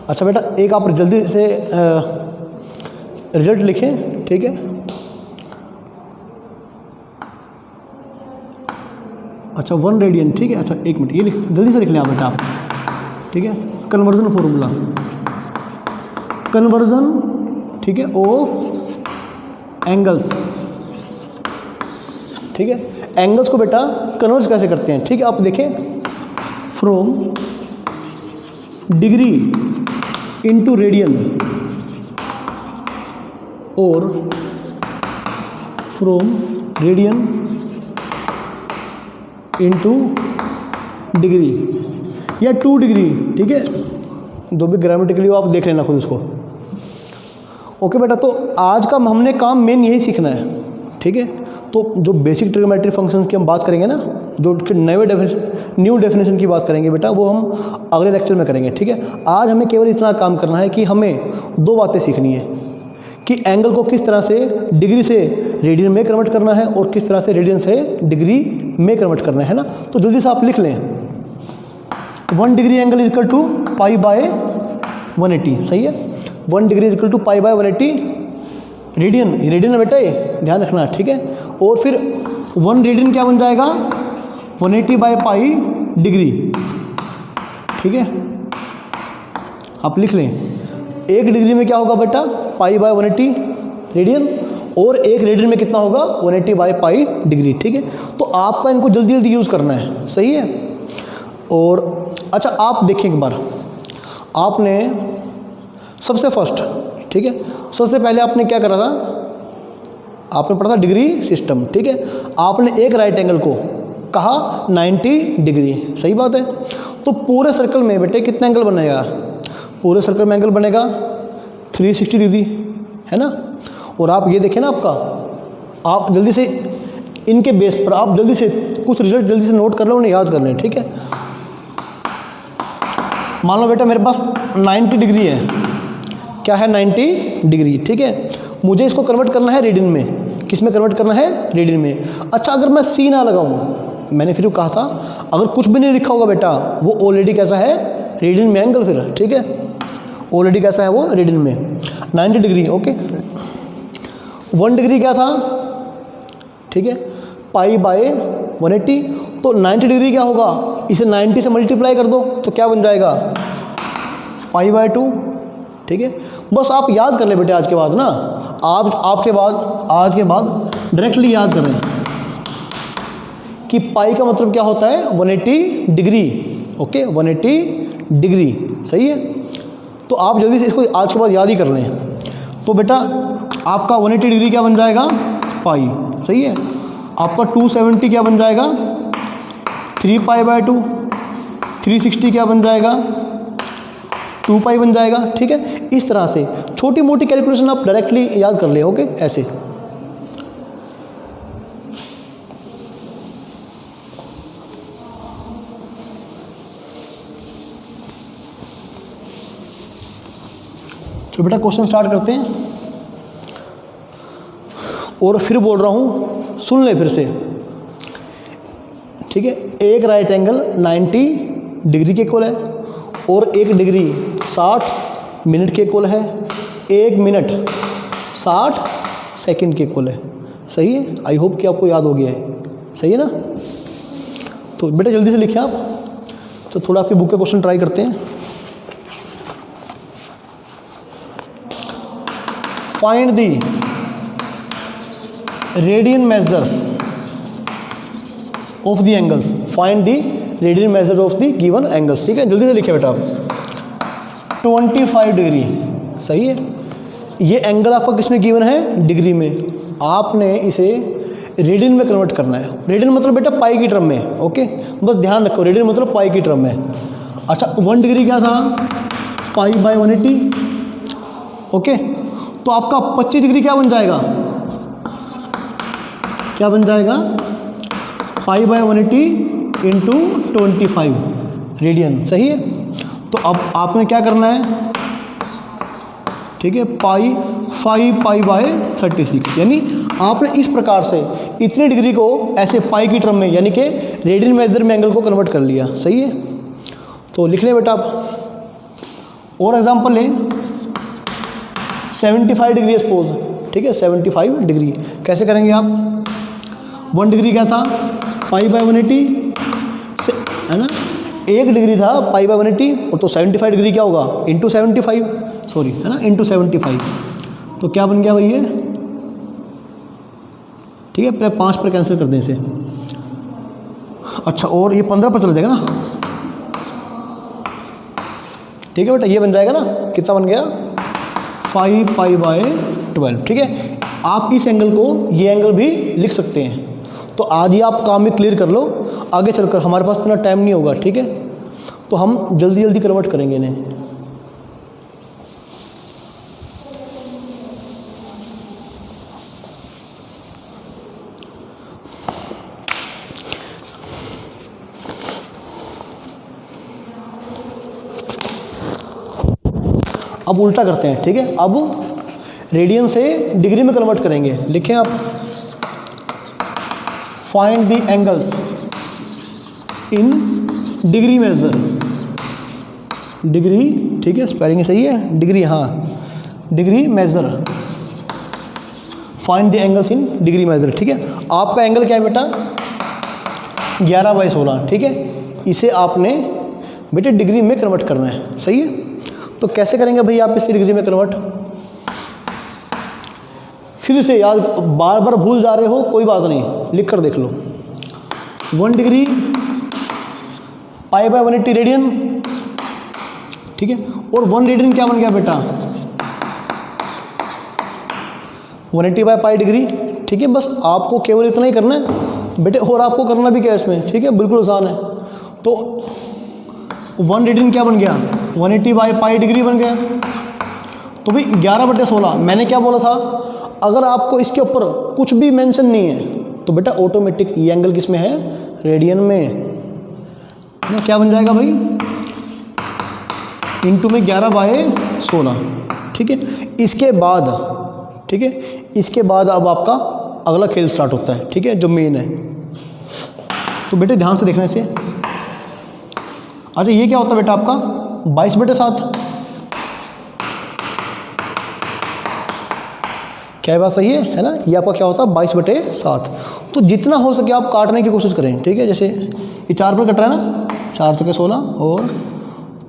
अच्छा बेटा एक आप जल्दी से रिजल्ट लिखें, ठीक है। अच्छा 1 रेडियन, ठीक है। अच्छा 1 मिनट, ये जल्दी से लिख लें आप बेटा आप, ठीक है। कन्वर्जन फॉर्मूला, कन्वर्जन, ठीक है, ऑफ एंगल्स, ठीक है। एंगल्स को बेटा कन्वर्ज कैसे करते हैं, ठीक है। आप देखें, फ्रॉम डिग्री इंटू रेडियन और फ्रॉम रेडियन इंटू डिग्री या 2 डिग्री, ठीक है। जो भी ग्रामेटिकली हो आप देख लेना खुद उसको, ओके बेटा। तो आज का हमने काम मेन यही सीखना है, ठीक है। तो जो बेसिक ट्रिग्नोमेट्री फंक्शंस की हम बात करेंगे ना, जो न्यू डेफिनेशन की बात करेंगे बेटा, वो हम अगले लेक्चर में करेंगे, ठीक है। आज हमें केवल इतना काम करना है कि हमें 2 बातें सीखनी है कि एंगल को किस तरह से डिग्री से रेडियन में कन्वर्ट करना है और किस तरह से रेडियन से डिग्री में कन्वर्ट करना है ना। तो जल्दी से आप लिख लें, 1 degree angle equal to pi by 180, सही है। 1 degree equal to pi by 180 radian, radian है बेटा, ये ध्यान रखना, ठीक है। और फिर 1 रेडियन क्या बन जाएगा, 180 बाय पाई डिग्री, ठीक है। आप लिख लें, 1 डिग्री में क्या होगा बेटा, पाई बाय 180 रेडियन, और 1 रेडियन में कितना होगा, 180 बाय पाई डिग्री, ठीक है। तो आपका इनको जल्दी जल्दी यूज़ करना है, सही है। और अच्छा आप देखें एक बार, आपने सबसे फर्स्ट, ठीक है, सबसे पहले आपने क्या करा था, आपने पढ़ा था डिग्री सिस्टम, ठीक है। आपने एक राइट एंगल को कहा 90 डिग्री, सही बात है। तो पूरे सर्कल में बेटे कितना एंगल बनेगा, पूरे सर्कल में एंगल बनेगा 360 डिग्री, है ना। और आप ये देखें ना, आप जल्दी से इनके बेस पर आप जल्दी से कुछ रिजल्ट जल्दी से नोट कर लो, उन्हें याद कर लें, ठीक है। मान लो बेटा मेरे पास 90 डिग्री है, क्या है 90 डिग्री, ठीक है। मुझे इसको कन्वर्ट करना है रेडियन में, किस में कन्वर्ट करना है, रेडियन में। अच्छा अगर मैं सी ना लगाऊं, मैंने फिर कहा था अगर कुछ भी नहीं लिखा होगा बेटा, वो ऑलरेडी कैसा है, रेडियन में एंगल, फिर ठीक है, ऑलरेडी कैसा है वो, रेडियन में 90 डिग्री, ओके। 1 डिग्री क्या था, ठीक है, पाई बाय 180। तो 90 डिग्री क्या होगा, इसे 90 से मल्टीप्लाई कर दो तो क्या बन जाएगा, पाई बाय 2, ठीक है। बस आप याद कर ले बेटे आज के बाद ना, आज के बाद डायरेक्टली याद करें कि पाई का मतलब क्या होता है, 180 डिग्री, ओके, 180 डिग्री, सही है। तो आप जल्दी से इसको आज के बाद याद ही कर लें। तो बेटा आपका 180 डिग्री क्या बन जाएगा, पाई, सही है। आपका 270 क्या बन जाएगा, 3 पाई बाय 2, 360 क्या बन जाएगा, 2 पाई बन जाएगा, ठीक है। इस तरह से छोटी मोटी कैलकुलेशन आप डायरेक्टली याद कर ले, ओके, ऐसे। तो बेटा क्वेश्चन स्टार्ट करते हैं, और फिर बोल रहा हूँ सुन ले फिर से, ठीक है। एक राइट एंगल 90 डिग्री के इक्वल है और 1 डिग्री 60 मिनट के इक्वल है, 1 मिनट 60 सेकंड के इक्वल है, सही है। आई होप कि आपको याद हो गया है, सही है ना। तो बेटा जल्दी से लिखें आप। तो थोड़ा आपकी बुक का क्वेश्चन ट्राई करते हैं। Find the radian measures of the angles, find the radian measure of the given angles, ठीक है। जल्दी से लिखे बेटा आप। 25 डिग्री, सही है। ये एंगल आपका किस में गिवन है, डिग्री में। आपने इसे रेडियन में कन्वर्ट करना है। रेडियन मतलब बेटा पाई की टर्म में, ओके, बस ध्यान रखो, रेडियन मतलब पाई की टर्म में। अच्छा 1 डिग्री क्या था, पाई बाय 180। ओके, तो आपका 25 डिग्री क्या बन जाएगा, क्या बन जाएगा, पाई बाय 180 इंटू 25 रेडियन। सही है। तो अब आपने क्या करना है, ठीक है, पाई 5 पाई बाय 36, यानी आपने इस प्रकार से इतनी डिग्री को ऐसे पाई की टर्म में यानी कि रेडियन मेजर में एंगल को कन्वर्ट कर लिया। सही है। तो लिख लें बेटा आप। और एग्जांपल लें 75 डिग्री सपोज, ठीक है, 75 डिग्री कैसे करेंगे आप, 1 डिग्री क्या था, पाई बाय 180 से, है ना, 1 डिग्री था पाई बाय 180, और तो 75 डिग्री क्या होगा, इंटू 75, सॉरी, है ना, इंटू 75। तो क्या बन गया भाई ये, ठीक है, पहले 5 पर कैंसिल कर दें इसे। अच्छा, और ये 15 पर चल जाएगा ना, ठीक है बेटा, ये बन जाएगा ना, कितना बन गया, 5 पाई बाय 12। ठीक है, आप इस एंगल को ये एंगल भी लिख सकते हैं। तो आज ही आप काम में क्लियर कर लो, आगे चलकर हमारे पास इतना टाइम नहीं होगा। ठीक है, तो हम जल्दी जल्दी कन्वर्ट करेंगे इन्हें। अब उल्टा करते हैं। ठीक है, अब रेडियन से डिग्री में कन्वर्ट करेंगे। लिखें आप, find the angles in degree measure, degree, ठीक है, स्पेलिंग सही है, डिग्री, हाँ, degree measure, find the angles in degree measure. ठीक है, आपका एंगल क्या है बेटा, 11 बाई 16। ठीक है, इसे आपने बेटे डिग्री में कन्वर्ट करना है। सही है, तो कैसे करेंगे भाई आप इसे डिग्री में कन्वर्ट, फिर से याद, बार बार भूल जा रहे हो कोई बात नहीं, लिख कर देख लो। 1 डिग्री पाई बाय 180 रेडियन, ठीक है, और 1 रेडियन क्या बन गया बेटा, 180 बाय पाई डिग्री। ठीक है, बस आपको केवल इतना ही करना है बेटे, और आपको करना भी क्या इसमें, ठीक है, बिल्कुल आसान है। तो 1 रेडियन क्या बन गया, 180 बाई पाई डिग्री बन गया। तो भाई 11/16, मैंने क्या बोला था, अगर आपको इसके ऊपर कुछ भी मेंशन नहीं है तो बेटा ऑटोमेटिक ये एंगल किस में है, रेडियन में। क्या बन जाएगा भाई, इंटू में 11/16। ठीक है, इसके बाद, ठीक है, इसके बाद अब आपका अगला खेल स्टार्ट होता है। ठीक है, जो मेन है। तो बेटे ध्यान से देखना इसे। अच्छा, ये क्या होता है बेटा आपका 22/7, क्या बात सही है ना, ये आपका क्या होता है 22/7। तो जितना हो सके आप काटने की कोशिश करें। ठीक है, जैसे ये 4 पर कट रहा है ना, 4 × 16 और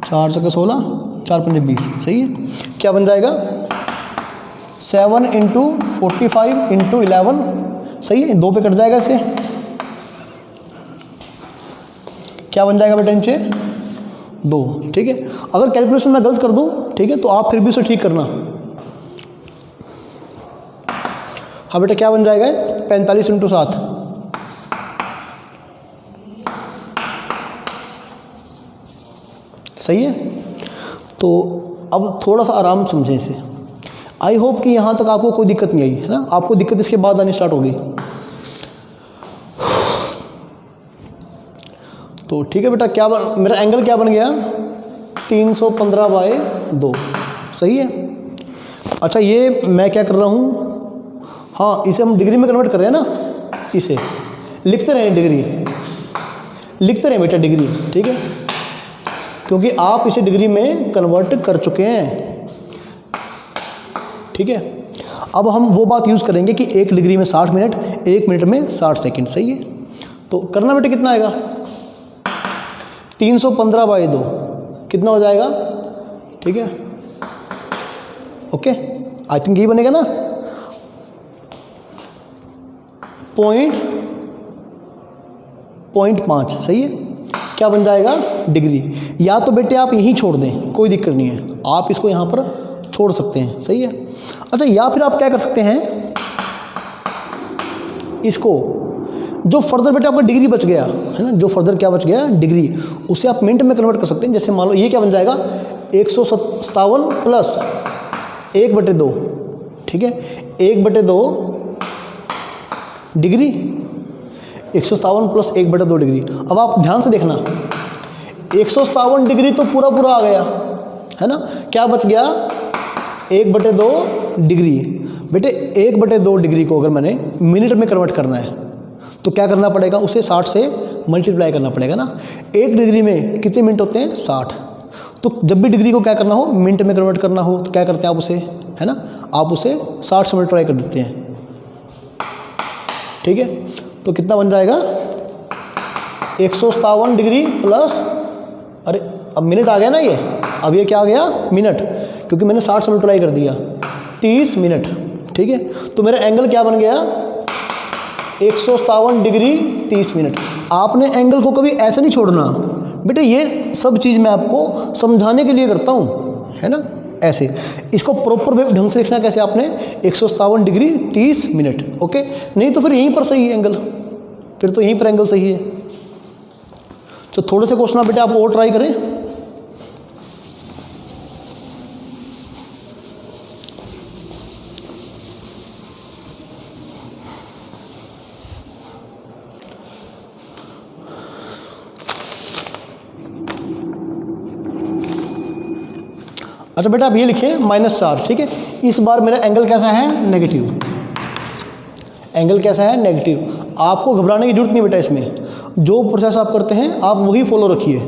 4 × 16, 4 × 20। सही है, क्या बन जाएगा 7 × 45 × 11। सही है, 2 पे कट जाएगा इसे, क्या बन जाएगा बेटा इनसे 2। ठीक है, अगर कैलकुलेशन मैं गलत कर दूं, ठीक है, तो आप फिर भी उसे ठीक करना। हाँ बेटा, क्या बन जाएगा 45 × 7। सही है, तो अब थोड़ा सा आराम समझें इसे। आई होप कि यहाँ तक आपको कोई दिक्कत नहीं आई है ना, आपको दिक्कत इसके बाद आनी स्टार्ट होगी। तो ठीक है बेटा, क्या मेरा एंगल क्या बन गया 315/2। सही है। अच्छा, ये मैं क्या कर रहा हूँ, हाँ, इसे हम डिग्री में कन्वर्ट कर रहे हैं ना, इसे लिखते रहें डिग्री, लिखते रहें बेटा डिग्री। ठीक है, क्योंकि आप इसे डिग्री में कन्वर्ट कर चुके हैं। ठीक है, अब हम वो बात यूज़ करेंगे कि 1 डिग्री में 60 मिनट, 1 मिनट में 60 सेकंड। सही है, तो करना बेटा कितना आएगा 315/2 कितना हो जाएगा। ठीक है, ओके, आई थिंक यही बनेगा ना, पॉइंट 5। सही है, क्या बन जाएगा डिग्री। या तो बेटे आप यहीं छोड़ दें, कोई दिक्कत नहीं है, आप इसको यहाँ पर छोड़ सकते हैं। सही है। अच्छा, या फिर आप क्या कर सकते हैं, इसको जो फर्दर बेटा आपका डिग्री बच गया है ना, जो फर्दर क्या बच गया डिग्री, उसे आप मिनट में कन्वर्ट कर सकते हैं। जैसे मान लो ये क्या बन जाएगा 157 प्लस 1/2, ठीक है, 1/2 डिग्री, 157 प्लस 1/2 डिग्री। अब आप ध्यान से देखना 157 डिग्री तो पूरा पूरा आ गया है ना, क्या बच गया 1/2 डिग्री। बेटे 1/2 डिग्री को अगर मैंने मिनट में कन्वर्ट करना है तो क्या करना पड़ेगा, उसे 60 से मल्टीप्लाई करना पड़ेगा ना। 1 डिग्री में कितने मिनट होते हैं 60। तो जब भी डिग्री को क्या करना हो मिनट में कन्वर्ट करना हो तो क्या करते हैं आप उसे, है ना, आप उसे 60 से मल्टीप्लाई कर देते हैं, ठीक है। तो कितना बन जाएगा 157 डिग्री प्लस, अरे अब मिनट आ गया ना ये, अब ये क्या आ गया मिनट, क्योंकि मैंने 60 से मल्टीप्लाई कर दिया 30 मिनट, ठीक है। तो मेरा एंगल क्या बन गया 157 डिग्री 30 मिनट। आपने एंगल को कभी ऐसे नहीं छोड़ना बेटे, ये सब चीज़ मैं आपको समझाने के लिए करता हूँ, है ना, ऐसे। इसको प्रॉपर ढंग से लिखना कैसे आपने 157 डिग्री 30 मिनट, ओके। नहीं तो फिर यहीं पर सही है एंगल, फिर तो यहीं पर एंगल सही है। तो थोड़े से क्वेश्चन बेटे आप और ट्राई करें। अच्छा बेटा आप ये लिखिए -4, ठीक है। इस बार मेरा एंगल कैसा है नेगेटिव, एंगल कैसा है नेगेटिव। आपको घबराने की जरूरत नहीं बेटा, इसमें जो प्रोसेस आप करते हैं आप वही फॉलो रखिए,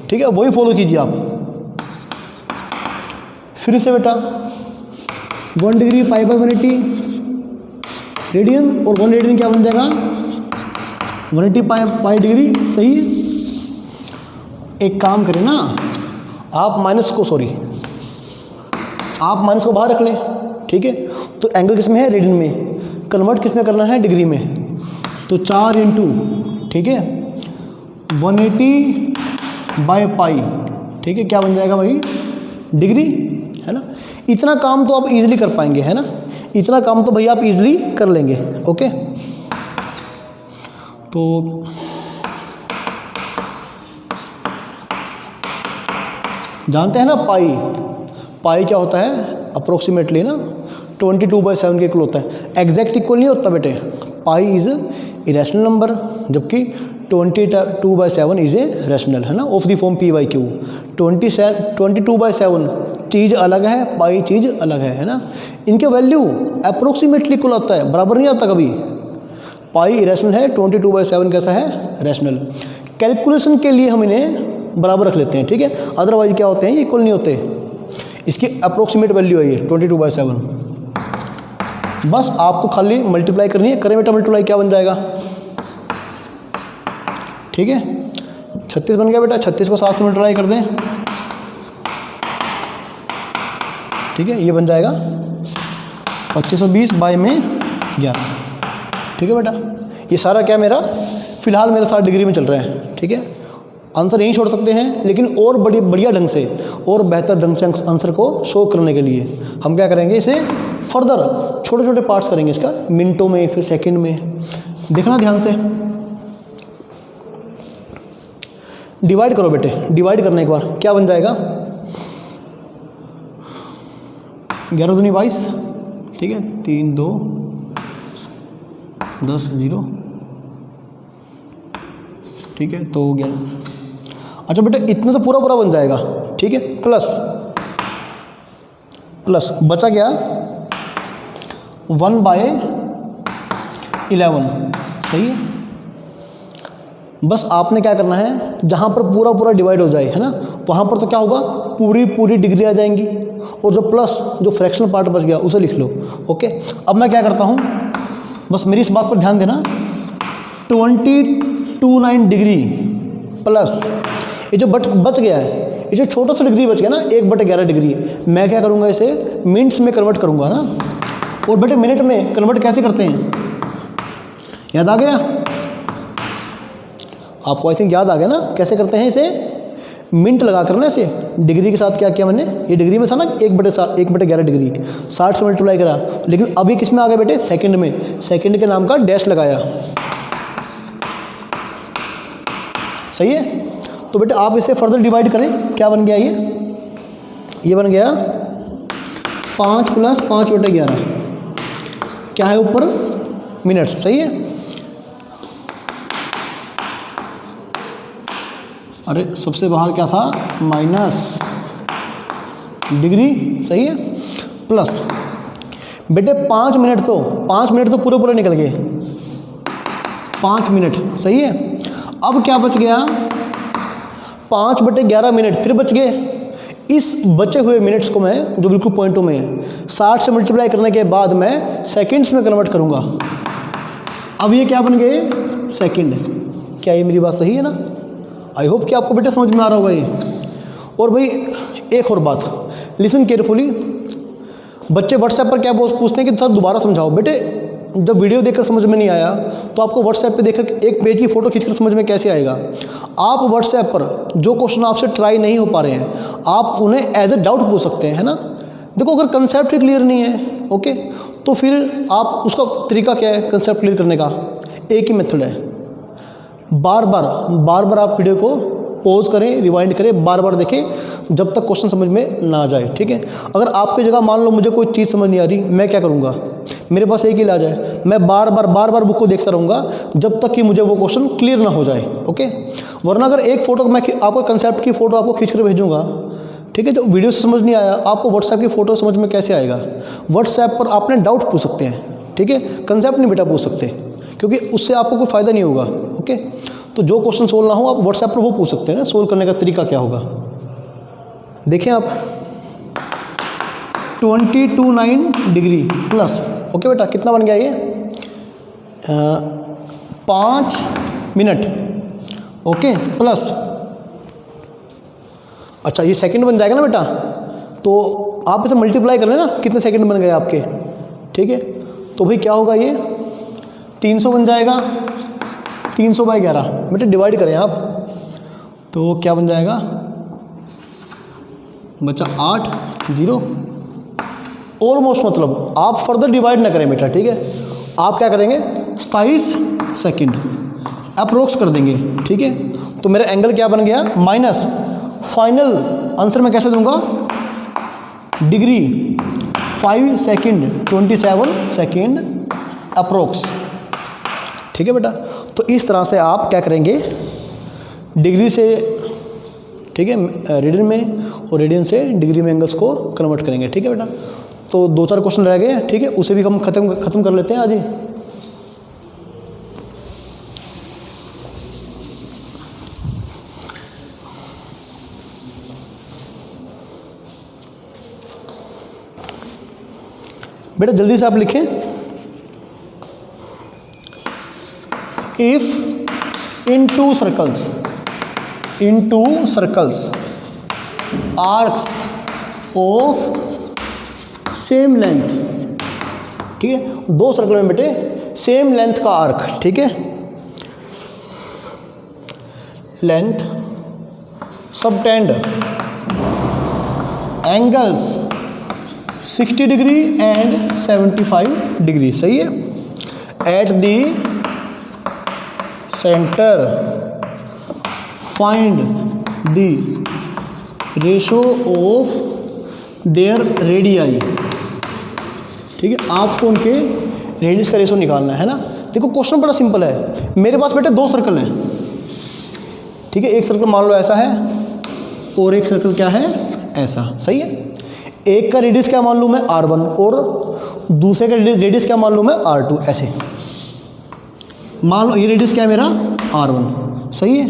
ठीक है, वही फॉलो कीजिए आप। फिर से बेटा 1 डिग्री π/180 रेडियन, और 1 रेडियन क्या बन जाएगा 180 पाई डिग्री, सही है। एक काम करें ना, आप माइनस को बाहर रख लें, ठीक है। तो एंगल किस में है रेडियन में, कन्वर्ट किस में करना है डिग्री में, तो 4 इंटू, ठीक है, 180/π, ठीक है, क्या बन जाएगा भाई डिग्री, है ना। इतना काम तो आप इजीली कर पाएंगे, है ना, इतना काम तो भैया आप इजीली कर लेंगे, ओके। तो जानते हैं ना पाई क्या होता है अप्रोक्सीमेटली ना 22/7 के इक्वल होता है। एग्जैक्ट इक्वल नहीं होता बेटे, पाई इज़ इरेशनल नंबर, जबकि 22/7 इज़ ए रैशनल, है ना, ऑफ द फॉर्म p/q। 22/7 चीज़ अलग है, पाई चीज़ अलग है ना। इनके वैल्यू अप्रोक्सीमेटली इक्वल आता है, बराबर नहीं आता कभी। पाई इरेशनल है, 22/7 कैसा है रैशनल। कैलकुलेशन के लिए हम इन्हें बराबर रख लेते हैं, ठीक है, अदरवाइज क्या होते हैं ये इक्वल नहीं होते। इसकी अप्रोक्सीमेट वैल्यू है ये 22/7। बस आपको खाली मल्टीप्लाई करनी है, करें बेटा मल्टीप्लाई, क्या बन जाएगा, ठीक है, 36 बन गया बेटा। 36 को 7 से मल्टीप्लाई कर दें, ठीक है, ये बन जाएगा 2520/11, ठीक है बेटा। ये सारा क्या मेरा फिलहाल मेरे साथ डिग्री में चल रहा है, ठीक है। आंसर यहीं छोड़ सकते हैं, लेकिन और बढ़िया ढंग से और बेहतर ढंग से आंसर को शो करने के लिए हम क्या करेंगे, इसे फर्दर छोटे छोटे पार्ट्स करेंगे इसका, मिनटों में, फिर सेकंड में। देखना ध्यान से, डिवाइड करो बेटे, डिवाइड करने एक बार क्या बन जाएगा 11 दूनी 22, ठीक है, 3 2 10 0, ठीक है। तो 11, अच्छा बेटा इतना तो पूरा बन जाएगा, ठीक है, प्लस बचा क्या 1/11, सही है। बस आपने क्या करना है, जहाँ पर पूरा डिवाइड हो जाए, है ना, वहाँ पर तो क्या होगा पूरी डिग्री आ जाएंगी, और जो प्लस जो फ्रैक्शनल पार्ट बच गया उसे लिख लो, ओके। अब मैं क्या करता हूँ, बस मेरी इस बात पर ध्यान देना, 29 डिग्री प्लस ये जो बच गया है, ये जो छोटा सा डिग्री बच गया ना 1/11 डिग्री, मैं क्या करूँगा इसे मिनट्स में कन्वर्ट करूँगा ना। और बेटे मिनट में कन्वर्ट कैसे करते हैं, याद आ गया आपको, आई थिंक याद आ गया ना, कैसे करते हैं इसे, मिनट लगा कर ना इसे डिग्री के साथ क्या किया मैंने, ये डिग्री में था ना 1/11 डिग्री, 60 से मल्टीप्लाई करा, लेकिन अभी किस में आ गया बेटे सेकंड में, सेकंड के नाम का डैश लगाया, सही है। तो बेटे आप इसे फर्दर डिवाइड करें, क्या बन गया ये बन गया 5 + 5/11, क्या है ऊपर मिनट, सही है। अरे सबसे बाहर क्या था माइनस डिग्री, सही है, प्लस बेटे 5 मिनट तो पूरे निकल गए, 5 मिनट, सही है। अब क्या बच गया 5/11 मिनट फिर बच गए। इस बचे हुए मिनट्स को मैं, जो बिल्कुल पॉइंटों में है, 60 से मल्टीप्लाई करने के बाद मैं सेकंड्स में कन्वर्ट करूंगा। अब ये क्या बन गए सेकंड। क्या ये मेरी बात सही है ना? आई होप कि आपको बेटे समझ में आ रहा होगा ये। और भाई एक और बात, लिसन केयरफुली। बच्चे व्हाट्सएप पर क्या पूछते हैं कि सर दोबारा समझाओ। बेटे जब वीडियो देखकर समझ में नहीं आया तो आपको व्हाट्सएप पे देखकर एक पेज की फ़ोटो खींचकर समझ में कैसे आएगा? आप व्हाट्सएप पर जो क्वेश्चन आपसे ट्राई नहीं हो पा रहे हैं, आप उन्हें एज ए डाउट पूछ सकते हैं, है ना। देखो अगर कंसेप्ट ही क्लियर नहीं है, ओके, तो फिर आप उसका तरीका क्या है कंसेप्ट क्लियर करने का? एक ही मेथड है, बार बार आप वीडियो को पॉज करें, रिवाइंड करें, बार बार देखें जब तक क्वेश्चन समझ में ना आ जाए, ठीक है। अगर आपकी जगह मान लो मुझे कोई चीज़ समझ नहीं आ रही, मैं क्या करूँगा? मेरे पास एक ही इलाज है, मैं बार बार बुक को देखता रहूँगा जब तक कि मुझे वो क्वेश्चन क्लियर ना हो जाए, ओके। वरना अगर एक फ़ोटो मैं आपको कंसेप्ट की फ़ोटो आपको खींच कर भेजूँगा, ठीक है, तो वीडियो से समझ नहीं आया, आपको व्हाट्सएप की फ़ोटो समझ में कैसे आएगा? व्हाट्सएप पर आपने डाउट पूछ सकते हैं, ठीक है, कंसेप्ट नहीं बेटा पूछ सकते, क्योंकि उससे आपको कोई फ़ायदा नहीं होगा, ओके। तो जो क्वेश्चन सोल्व ना हो आप व्हाट्सएप पर वो पूछ सकते हैं ना, सोल्व करने का तरीका क्या होगा। देखें आप 22.9 डिग्री प्लस, ओके बेटा, कितना बन गया ये 5 मिनट, ओके, प्लस, अच्छा ये सेकंड बन जाएगा ना बेटा, तो आप इसे मल्टीप्लाई कर लेना, कितने सेकंड बन गए आपके, ठीक है। तो भाई क्या होगा ये 300 बन जाएगा, 300/11 बेटे डिवाइड करें आप, तो क्या बन जाएगा बच्चा 8 0 ऑलमोस्ट, मतलब आप फर्दर डिवाइड ना करें बेटा, ठीक है। आप क्या करेंगे 27 सेकंड अप्रोक्स कर देंगे, ठीक है। तो मेरा एंगल क्या बन गया माइनस, फाइनल आंसर मैं कैसे दूंगा डिग्री 5 सेकंड 27 सेकंड अप्रोक्स, ठीक है बेटा। तो इस तरह से आप क्या करेंगे डिग्री से, ठीक है, रेडियन में, और रेडियन से डिग्री में एंगल्स को कन्वर्ट करेंगे, ठीक है बेटा। तो 2-4 क्वेश्चन रह गए, ठीक है, उसे भी हम खत्म कर लेते हैं आज ही। बेटा जल्दी से आप लिखें, if in to circles arcs of same length, ठीक है, 2 सर्कल में बेटे सेम लेंथ का आर्क, ठीक है, length subtend angles 60 degree and 75 degree, सही है, at the centre find the ratio of their radii, ठीक है, आपको उनके रेडियस का रेशो निकालना है ना। देखो क्वेश्चन बड़ा सिंपल है, मेरे पास बेटे 2 सर्कल हैं, ठीक है, एक सर्कल मान लो ऐसा है और एक सर्कल क्या है ऐसा, सही है। एक का रेडियस क्या मान लूँ मैं R1 और दूसरे का रेडियस क्या मान लूँ मैं R2, ऐसे मान लो ये रेडियस क्या है मेरा R1, सही है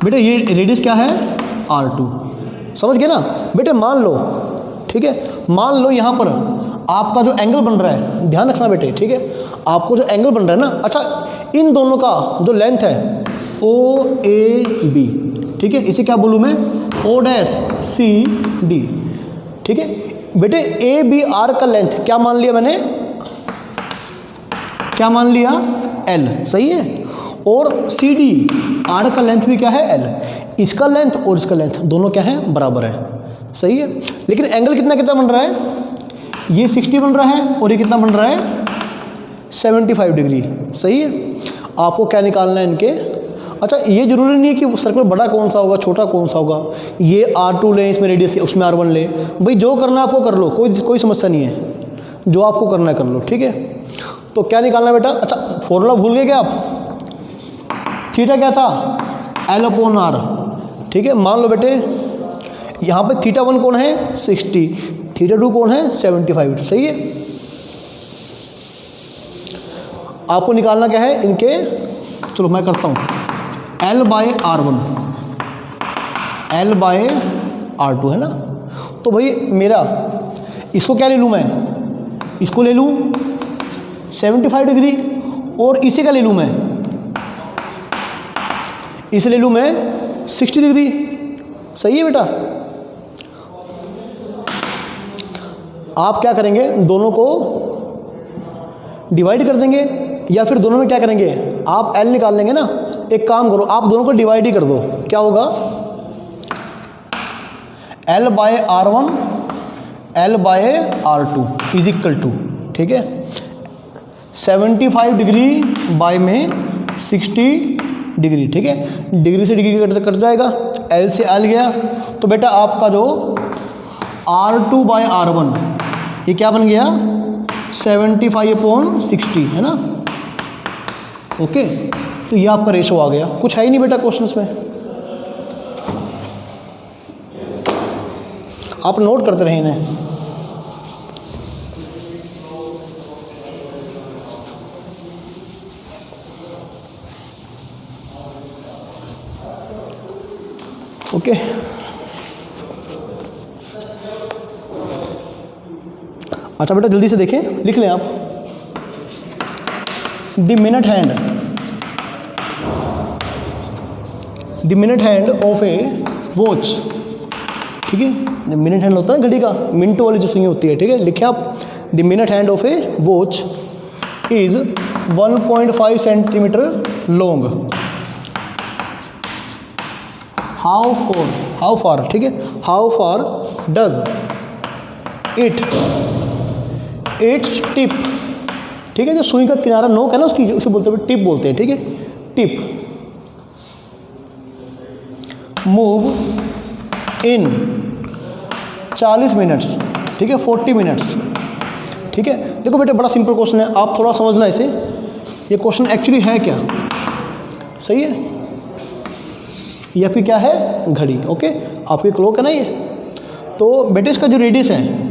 बेटे, ये रेडियस क्या है R2, समझ गए ना बेटे। मान लो, ठीक है, मान लो यहाँ पर आपका जो एंगल बन रहा है, ध्यान रखना बेटे, ठीक है, आपको जो एंगल बन रहा है ना, अच्छा इन दोनों का जो लेंथ है OAB, ठीक है, इसे क्या बोलूँ मैं O'CD, ठीक है बेटे। ABR का लेंथ क्या मान लिया मैंने, क्या मान लिया L, सही है, और CD R का लेंथ भी क्या है L, इसका लेंथ और इसका लेंथ दोनों क्या है बराबर है, सही है। लेकिन एंगल कितना कितना बन रहा है, ये 60 बन रहा है और ये कितना बन रहा है 75 डिग्री, सही है। आपको क्या निकालना है इनके। अच्छा, ये जरूरी नहीं है कि सर्कल बड़ा कौन सा होगा छोटा कौन सा होगा, ये R2 लें इसमें रेडियस, उसमें R1 लें, भाई जो करना है आपको कर लो, कोई समस्या नहीं है, जो आपको करना है कर लो, ठीक है। तो क्या निकालना है बेटा, अच्छा फॉर्मूला भूल गए क्या आप, थीटा क्या था L/R, ठीक है। मान लो बेटे यहाँ पे θ1 कौन है 60, θ2 कौन है 75, सही है। आपको निकालना क्या है इनके, चलो मैं करता हूँ, L/R1 L/R2 है ना। तो भाई मेरा इसको क्या ले लूँ मैं, इसको ले लूँ 75 डिग्री, और इसे क्या ले लूँ मैं, इसे ले लूँ मैं 60 डिग्री, सही है बेटा। आप क्या करेंगे, दोनों को डिवाइड कर देंगे, या फिर दोनों में क्या करेंगे, आप L निकाल लेंगे ना। एक काम करो, आप दोनों को डिवाइड ही कर दो, क्या होगा L/R1 L/R2 is equal to, ठीक है, 75 डिग्री बाय में 60 डिग्री, ठीक है। डिग्री से डिग्री कट जाएगा, L से L गया, तो बेटा आपका जो R2/R1 ये क्या बन गया 75/60 है ना, ओके। तो ये आपका रेशो आ गया, कुछ है ही नहीं बेटा क्वेश्चंस में, आप नोट करते रहें इन्हें। ओके, अच्छा बेटा जल्दी से देखें, लिख लें आप, the minute hand of A watch, ठीक है। मिनट हैंड होता है ना घड़ी का, मिनटों वाली जो सुई होती है, ठीक है। लिखे आप, the minute hand of A watch is 1.5 centimetre long, how far, ठीक है, how far does its tip, ठीक है, जो सुई का किनारा नोक है ना उसकी, उसे बोलते हैं टिप बोलते हैं, ठीक है, टिप, मूव इन 40 मिनट्स, ठीक है, 40 मिनट्स, ठीक है। देखो बेटे बड़ा सिंपल क्वेश्चन है, आप थोड़ा समझना इसे, ये क्वेश्चन एक्चुअली है क्या, सही है, या फिर क्या है घड़ी, ओके। आपकी क्लॉक है ना ये, तो बेटे इसका जो रेडियस है,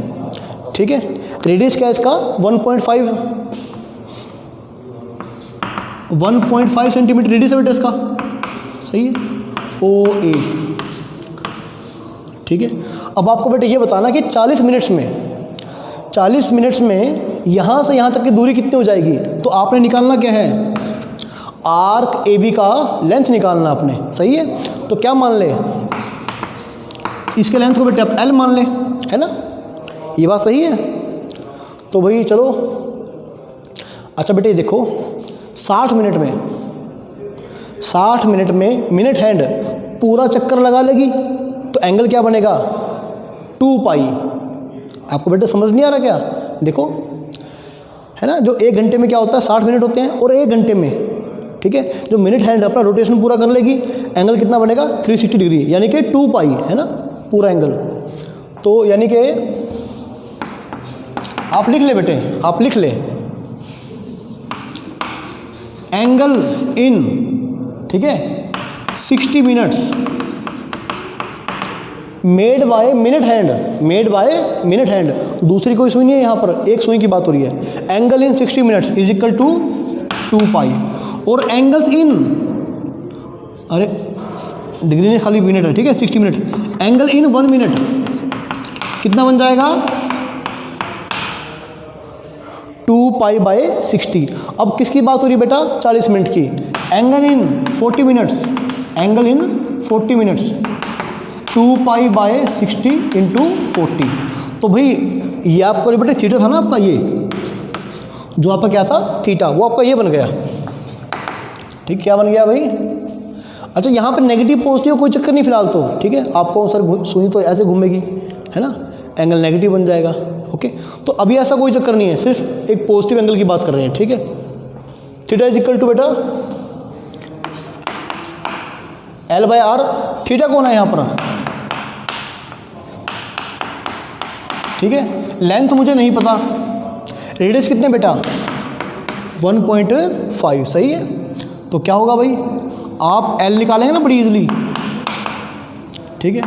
ठीक है, रेडियस क्या है इसका 1.5 सेंटीमीटर रेडियस है बेटे इसका, सही है, OA, ठीक है। अब आपको बेटे ये बताना कि 40 मिनट्स में यहाँ से यहाँ तक की दूरी कितनी हो जाएगी, तो आपने निकालना क्या है, आर्क AB का लेंथ निकालना आपने, सही है। तो क्या मान ले, इसके लेंथ को बेटे आप L मान ले, है ना, ये बात सही है। तो भाई चलो, अच्छा बेटे देखो 60 मिनट में मिनट हैंड पूरा चक्कर लगा लेगी, तो एंगल क्या बनेगा 2 पाई। आपको बेटे समझ नहीं आ रहा क्या, देखो है ना, जो 1 घंटे में क्या होता है 60 मिनट होते हैं, और 1 घंटे में, ठीक है, जो मिनट हैंड अपना रोटेशन पूरा कर लेगी, एंगल कितना बनेगा 360 डिग्री, यानी कि 2 पाई, है ना, पूरा एंगल। तो यानी कि आप लिख ले बेटे, आप लिख ले एंगल इन, ठीक है, 60 minutes made by minute hand, दूसरी कोई सुई नहीं है यहाँ पर, एक सुई की बात हो रही है। Angle in 60 minutes is equal to 2 pi, और एंगल्स इन, अरे डिग्री नहीं खाली मिनट है, ठीक है, 60 मिनट, एंगल इन 1 मिनट कितना बन जाएगा 2 पाई बाय 60। अब किसकी बात हो रही है बेटा 40 मिनट की, angle in 40 minutes 2 pi by 60 into 40। तो भाई ये आपका बेटा थीटा था ना, आपका ये जो आपका क्या था थीटा, वो आपका ये बन गया, ठीक, क्या बन गया भाई। अच्छा यहाँ पे नेगेटिव पॉजिटिव कोई चक्कर नहीं फिलहाल तो, ठीक है, आपको सर सुई तो ऐसे घूमेगी, है ना, एंगल नेगेटिव बन जाएगा, ओके। तो अभी ऐसा कोई चक्कर नहीं है, सिर्फ एक पॉजिटिव एंगल की बात कर रहे हैं, ठीक है। थीटा इज इक्वल टू बेटा L/R, थीटा कौन है यहाँ पर, ठीक है। लेंथ मुझे नहीं पता, रेडियस कितने बेटा 1.5, सही है। तो क्या होगा भाई, आप L निकालेंगे ना बड़ी इजीली, ठीक है।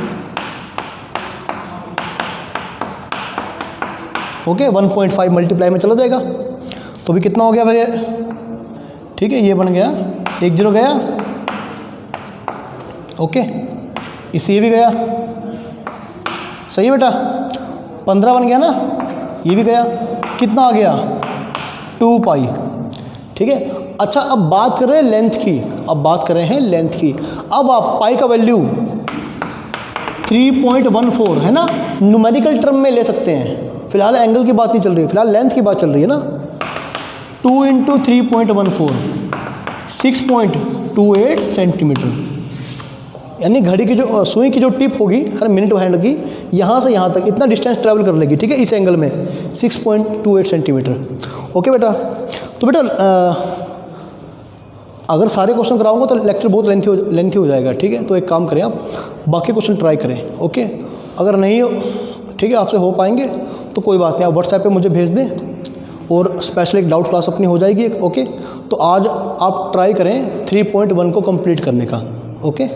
ओके 1.5 मल्टीप्लाई में चला जाएगा, तो भी कितना हो गया फिर, ठीक है। ये बन गया 1 0 गया, ओके। इसे ये भी गया, सही है बेटा, 15 बन गया ना, ये भी गया, कितना आ गया 2 पाई, ठीक है। अच्छा अब बात कर रहे हैं लेंथ की, अब बात कर रहे हैं लेंथ की। अब आप पाई का वैल्यू 3.14 है ना, न्यूमेरिकल टर्म में ले सकते हैं, फिलहाल एंगल की बात नहीं चल रही है, फिलहाल लेंथ की बात चल रही है ना। 2 × 3.14 6.28 सेंटीमीटर, यानी घड़ी की जो सुई की जो टिप होगी हर मिनट हैंड की, यहाँ से यहाँ तक इतना डिस्टेंस ट्रैवल कर लेगी, ठीक है, इस एंगल में 6.28 सेंटीमीटर। ओके बेटा, तो बेटा अगर सारे क्वेश्चन कराऊंगा तो लेक्चर बहुत लेंथी हो जाएगा, ठीक है। तो एक काम करें, आप बाकी क्वेश्चन ट्राई करें, ओके। अगर नहीं ठीक है आपसे हो पाएंगे तो कोई बात नहीं, आप व्हाट्सएप पे मुझे भेज दें और स्पेशल एक डाउट क्लास अपनी हो जाएगी एक, ओके। तो आज आप ट्राई करें 3.1 को कंप्लीट करने का, ओके।